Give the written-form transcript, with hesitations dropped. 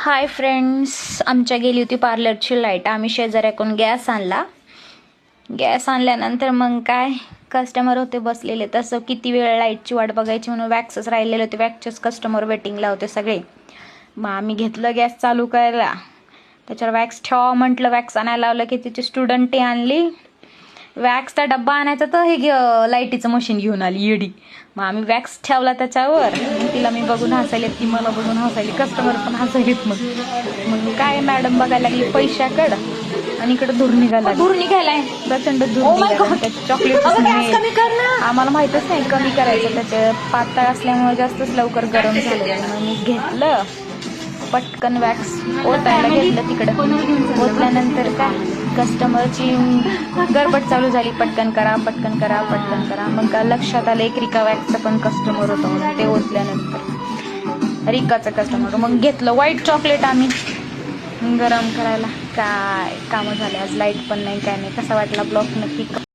Hi friends, आमच्या गेली होती पार्लरची लाईट. आम्ही शेजाऱ्याकडून गॅस आणला. गॅस आणल्यानंतर मग काय कस्टमर होते बसलेले, तसं किती वेळ लाईटची वाट बघायची म्हणून वॅक्सच राहिलेले होते. वॅक्सचेच कस्टमर वेटिंगला होते सगळे. मग आम्ही घेतलं गॅस चालू करायला. त्याच्यावर वॅक्स ठेवा म्हटलं, वॅक्स आणायला लावलं की तिची स्टुडंटही आणली वॅक्सचा डब्बा आणायचा, तर हे लाईटीचं मशीन घेऊन आली येडी. मग आम्ही वॅक्स ठेवला त्याच्यावर. तिला मी बघून हसायले, ती मला बघून हसायली, कस्टमर पण हसायलेत. मग काय मॅडम बघायला लागली पैशाकडं, आणि इकडे धूर निघालाय प्रचंड धूर निघाला. त्याचे चॉकलेट आम्हाला माहितच नाही कमी करायचं, त्याचे पातळ असल्यामुळे जास्तच लवकर गरम झालं. मग मी घेतलं पटकन वॅक्स ओतायला घेतलं. तिकडं ओतल्यानंतर काय कस्टमरची गडबड चालू झाली, पटकन करा पटकन करा पटकन करा. मग का लक्षात आलं एक रिका वॅक्सचं पण कस्टमर होतं म्हणून ते ओतल्यानंतर रिकाचं कस्टमर. मग घेतलं व्हाईट चॉकलेट आम्ही गरम करायला. काय कामं झाले आज, लाईट पण नाही काय नाही. कसा वाटला ब्लॉग नक्की